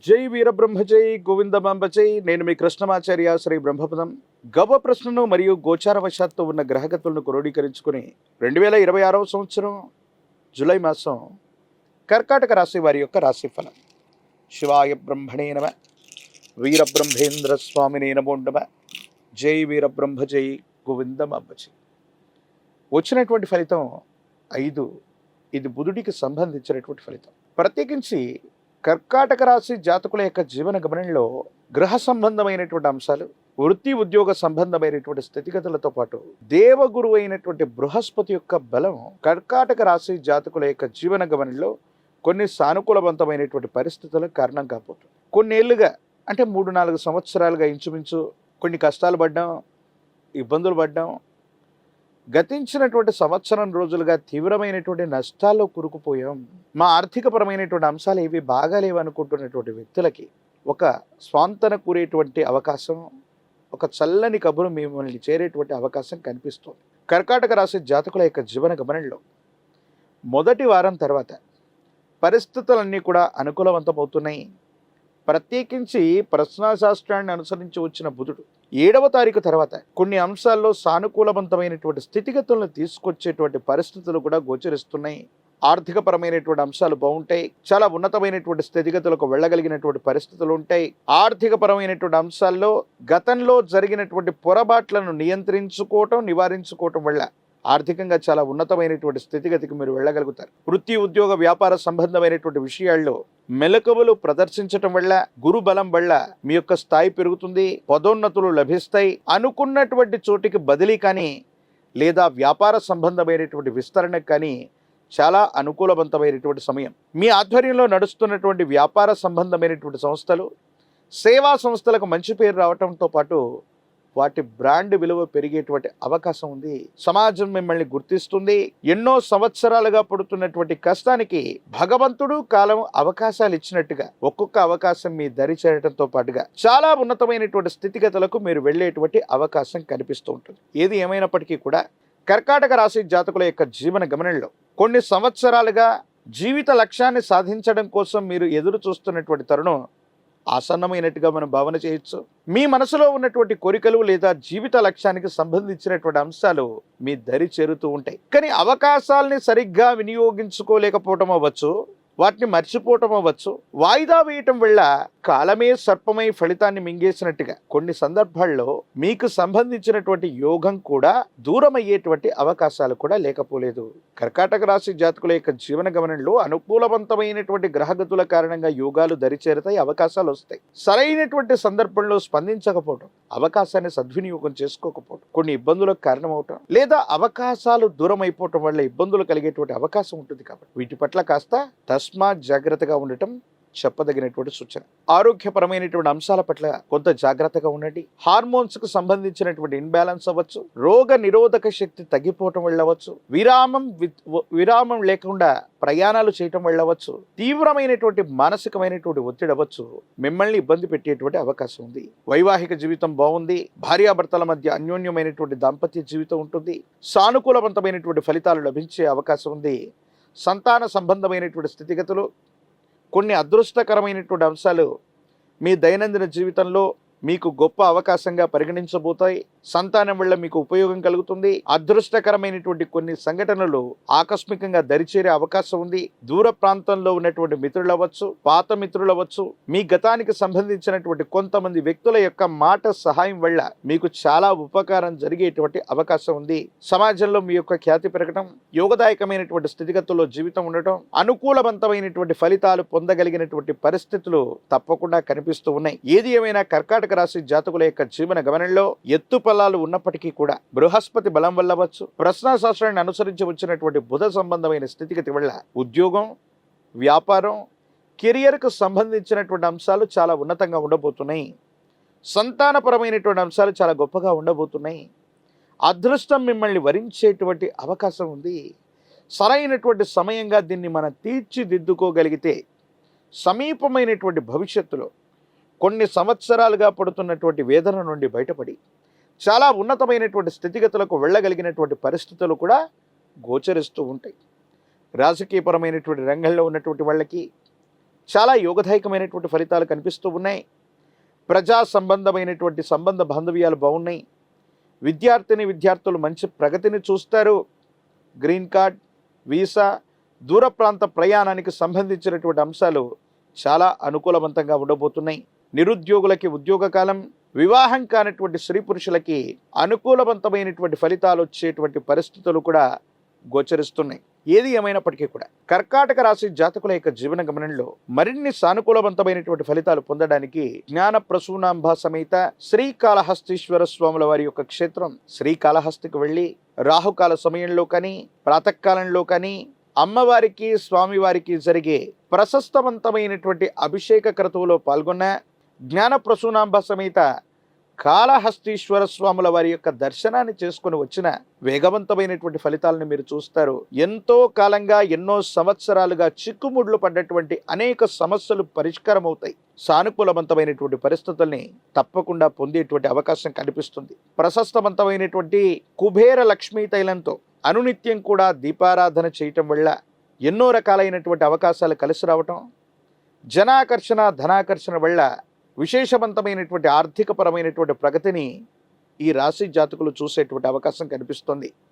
జై వీరబ్రహ్మ జై గోవిందమాంబ జై. నేను మీ కృష్ణమాచార్య శ్రీ బ్రహ్మపదం. గవ ప్రశ్నను మరియు గోచారవశాత్తు ఉన్న గ్రహగతులను క్రోడీకరించుకుని 2026వ సంవత్సరం జూలై మాసం కర్కాటక రాశి వారి యొక్క రాశిఫలం. శివాయ బ్రహ్మణే నమ. వీరబ్రహ్మేంద్ర స్వామినే నమో నమ. జై వీరబ్రహ్మ జై గోవిందమాంబ జై. వచ్చినటువంటి ఫలితం 5. ఇది బుధుడికి సంబంధించినటువంటి ఫలితం. ప్రత్యేకించి కర్కాటక రాశి జాతకుల యొక్క జీవన గమనంలో గ్రహ సంబంధమైనటువంటి అంశాలు, వృత్తి ఉద్యోగ సంబంధమైనటువంటి స్థితిగతులతో పాటు దేవగురు అయినటువంటి బృహస్పతి యొక్క బలం కర్కాటక రాశి జాతకుల యొక్క జీవన గమనంలో కొన్ని సానుకూలవంతమైనటువంటి పరిస్థితులకు కారణం కాబోతుంది. కొన్నేళ్లుగా అంటే 3-4 సంవత్సరాలుగా ఇంచుమించు కొన్ని కష్టాలు పడ్డాం, ఇబ్బందులు పడ్డాం. గతించినటువంటి సంవత్సరం రోజులుగా తీవ్రమైనటువంటి నష్టాల్లో కూరుకుపోయాం. మా ఆర్థికపరమైనటువంటి అంశాలు ఏవి బాగాలేవు అనుకుంటున్నటువంటి వ్యక్తులకి ఒక స్వాంతన కూరేటువంటి అవకాశం, ఒక చల్లని కబురు మిమ్మల్ని చేరేటువంటి అవకాశం కనిపిస్తుంది. కర్కాటక రాశి జాతకుల యొక్క జీవన గమనంలో మొదటి వారం తర్వాత పరిస్థితులన్నీ కూడా అనుకూలవంతమవుతున్నాయి. ప్రత్యేకించి ప్రశ్నాశాస్త్రాన్ని అనుసరించి వచ్చిన బుధుడు 7వ తారీఖు తర్వాత కొన్ని అంశాల్లో సానుకూలవంతమైనటువంటి స్థితిగతులను తీసుకొచ్చేటువంటి పరిస్థితులు కూడా గోచరిస్తున్నాయి. ఆర్థికపరమైనటువంటి అంశాలు బాగుంటాయి. చాలా ఉన్నతమైనటువంటి స్థితిగతులకు వెళ్ళగలిగినటువంటి పరిస్థితులు ఉంటాయి. ఆర్థికపరమైనటువంటి అంశాల్లో గతంలో జరిగినటువంటి పొరపాట్లను నివారించుకోవటం వల్ల ఆర్థికంగా చాలా ఉన్నతమైనటువంటి స్థితిగతికి మీరు వెళ్ళగలుగుతారు. వృత్తి ఉద్యోగ వ్యాపార సంబంధమైనటువంటి విషయాల్లో మెలకువలు ప్రదర్శించటం వల్ల, గురు బలం వల్ల మీ యొక్క స్థాయి పెరుగుతుంది, పదోన్నతులు లభిస్తాయి. అనుకున్నటువంటి చోటికి బదిలీ కానీ లేదా వ్యాపార సంబంధమైనటువంటి విస్తరణకు కానీ చాలా అనుకూలవంతమైనటువంటి సమయం. మీ ఆధ్వర్యంలో నడుస్తున్నటువంటి వ్యాపార సంబంధమైనటువంటి సంస్థలు, సేవా సంస్థలకు మంచి పేరు రావటంతో పాటు వాటి బ్రాండ్ విలువ పెరిగేటువంటి అవకాశం ఉంది. సమాజం మిమ్మల్ని గుర్తిస్తుంది. ఎన్నో సంవత్సరాలుగా పడుతున్నటువంటి కష్టానికి భగవంతుడు కాలం అవకాశాలు ఇచ్చినట్టుగా ఒక్కొక్క అవకాశం మీ దరి చేరడంతో పాటుగా చాలా ఉన్నతమైనటువంటి స్థితిగతులకు మీరు వెళ్ళేటువంటి అవకాశం కనిపిస్తూ ఉంటుంది. ఏది ఏమైనప్పటికీ కూడా కర్కాటక రాశి జాతకుల యొక్క జీవన గమనంలో కొన్ని సంవత్సరాలుగా జీవిత లక్ష్యాన్ని సాధించడం కోసం మీరు ఎదురు చూస్తున్నటువంటి తరుణం ఆసన్నమైనట్టుగా మనం భావన చేయొచ్చు. మీ మనసులో ఉన్నటువంటి కోరికలు లేదా జీవిత లక్ష్యానికి సంబంధించినటువంటి అంశాలు మీ దరి చేరుతూ ఉంటాయి. కానీ అవకాశాలని సరిగ్గా వినియోగించుకోలేకపోవటం అవ్వచ్చు, వాటిని మర్చిపోవటం అవ్వచ్చు, వాయిదా వేయటం వల్ల కాలమే సర్పమై ఫలితాన్ని మింగేసినట్టుగా కొన్ని సందర్భాల్లో మీకు సంబంధించినటువంటి యోగం కూడా దూరం అయ్యేటువంటి అవకాశాలు కూడా లేకపోలేదు. కర్కాటక రాశి జాతకుల యొక్క జీవన గమనంలో అనుకూలవంతమైనటువంటి గ్రహగతుల కారణంగా యోగాలు దరిచేరుతాయి, అవకాశాలు వస్తాయి. సరైనటువంటి సందర్భంలో స్పందించకపోవటం, అవకాశాన్ని సద్వినియోగం చేసుకోకపోవటం కొన్ని ఇబ్బందులకు కారణమవటం, లేదా అవకాశాలు దూరం అయిపోవటం వల్ల ఇబ్బందులు కలిగేటువంటి అవకాశం ఉంటుంది. కాబట్టి వీటి పట్ల కాస్త తస్మాత్ జాగ్రత్తగా ఉండటం చెప్పదగినటువంటి సూచన. ఆరోగ్యపరమైనటువంటి అంశాల పట్ల కొంత జాగ్రత్తగా ఉండండి. హార్మోన్స్ కు సంబంధించినటువంటి ఇన్బ్యాలెన్స్ అవ్వచ్చు, రోగ నిరోధక శక్తి తగ్గిపోవటం వెళ్ళవచ్చు, విరామం లేకుండా ప్రయాణాలు చేయటం వెళ్ళవచ్చు, తీవ్రమైనటువంటి మానసికమైనటువంటి ఒత్తిడి అవ్వచ్చు మిమ్మల్ని ఇబ్బంది పెట్టేటువంటి అవకాశం ఉంది. వైవాహిక జీవితం బాగుంది. భార్యాభర్తల మధ్య అన్యోన్యమైనటువంటి దాంపత్య జీవితం ఉంటుంది. సానుకూలవంతమైనటువంటి ఫలితాలు లభించే అవకాశం ఉంది. సంతాన సంబంధమైనటువంటి స్థితిగతులు, కొన్ని అదృష్టకరమైనటువంటి అంశాలు మీ దైనందిన జీవితంలో మీకు గొప్ప అవకాశంగా పరిగణించబోతాయి. సంతానం వల్ల మీకు ఉపయోగం కలుగుతుంది. అదృష్టకరమైనటువంటి కొన్ని సంఘటనలు ఆకస్మికంగా దరిచేరే అవకాశం ఉంది. దూర ప్రాంతంలో ఉన్నటువంటి మిత్రులు అవ్వచ్చు, పాత మిత్రులు అవ్వచ్చు, మీ గతానికి సంబంధించినటువంటి కొంతమంది వ్యక్తుల యొక్క మాట సహాయం వల్ల మీకు చాలా ఉపకారం జరిగేటువంటి అవకాశం ఉంది. సమాజంలో మీ యొక్క ఖ్యాతి పెరగటం, యోగదాయకమైనటువంటి స్థితిగతుల్లో జీవితం ఉండటం, అనుకూలవంతమైనటువంటి ఫలితాలు పొందగలిగినటువంటి పరిస్థితులు తప్పకుండా కనిపిస్తూ ఉన్నాయి. ఏది ఏమైనా కర్కాటక రాశి జాతకుల యొక్క జీవన గమనంలో ఎత్తుపల్లాలు ఉన్నప్పటికీ కూడా బృహస్పతి బలం వల్ల వచ్చు, ప్రశ్నాశాస్త్రాన్ని అనుసరించి వచ్చినటువంటి బుధ సంబంధమైన స్థితిగతి వల్ల ఉద్యోగం, వ్యాపారం, కెరియర్కు సంబంధించినటువంటి అంశాలు చాలా ఉన్నతంగా ఉండబోతున్నాయి. సంతానపరమైనటువంటి అంశాలు చాలా గొప్పగా ఉండబోతున్నాయి. అదృష్టం మిమ్మల్ని వరించేటువంటి అవకాశం ఉంది. సరైనటువంటి సమయంగా దీన్ని మనం తీర్చిదిద్దుకోగలిగితే సమీపమైనటువంటి భవిష్యత్తులో కొన్ని సంవత్సరాలుగా పడుతున్నటువంటి వేదన నుండి బయటపడి చాలా ఉన్నతమైనటువంటి స్థితిగతులకు వెళ్ళగలిగినటువంటి పరిస్థితులు కూడా గోచరిస్తూ ఉంటాయి. రాజకీయపరమైనటువంటి రంగంలో ఉన్నటువంటి వాళ్ళకి చాలా యోగదాయకమైనటువంటి ఫలితాలు కనిపిస్తూ ఉన్నాయి. ప్రజా సంబంధమైనటువంటి సంబంధ బాంధవ్యాలు బాగున్నాయి. విద్యార్థులు మంచి ప్రగతిని చూస్తారు. గ్రీన్ కార్డ్, వీసా, దూర ప్రాంత ప్రయాణానికి సంబంధించినటువంటి అంశాలు చాలా అనుకూలవంతంగా ఉండబోతున్నాయి. నిరుద్యోగులకి ఉద్యోగ కాలం, వివాహం కానటువంటి స్త్రీ పురుషులకి అనుకూలవంతమైనటువంటి ఫలితాలు వచ్చేటువంటి పరిస్థితులు కూడా గోచరిస్తున్నాయి. ఏది ఏమైనప్పటికీ కూడా కర్కాటక రాశి జాతకుల యొక్క జీవన గమనంలో మరిన్ని సానుకూలవంతమైనటువంటి ఫలితాలు పొందడానికి జ్ఞాన ప్రసూనాంబ సమేత శ్రీకాళహస్తీశ్వర స్వాముల వారి యొక్క క్షేత్రం శ్రీకాళహస్తికి వెళ్ళి రాహుకాల సమయంలో కానీ ప్రాతకాలంలో కానీ అమ్మవారికి స్వామివారికి జరిగే ప్రశస్తవంతమైనటువంటి అభిషేక క్రతువులో పాల్గొన్న జ్ఞాన ప్రసూనాంబ సమేత కాళహస్తీశ్వర స్వాముల వారి యొక్క దర్శనాన్ని చేసుకుని వచ్చిన వేగవంతమైనటువంటి ఫలితాలను మీరు చూస్తారు. ఎంతో కాలంగా ఎన్నో సంవత్సరాలుగా చిక్కుముడ్లు పడ్డటువంటి అనేక సమస్యలు పరిష్కారం అవుతాయి. సానుకూలవంతమైనటువంటి పరిస్థితుల్ని తప్పకుండా పొందేటువంటి అవకాశం కనిపిస్తుంది. ప్రశస్తవంతమైనటువంటి కుబేర లక్ష్మీ తైలంతో అనునిత్యం కూడా దీపారాధన చేయటం వల్ల ఎన్నో రకాలైనటువంటి అవకాశాలు కలిసి రావటం, జనాకర్షణ ధనాకర్షణ వల్ల విశేషవంతమైనటువంటి ఆర్థికపరమైనటువంటి ప్రగతిని ఈ రాశి జాతకులు చూసేటువంటి అవకాశం కనిపిస్తుంది.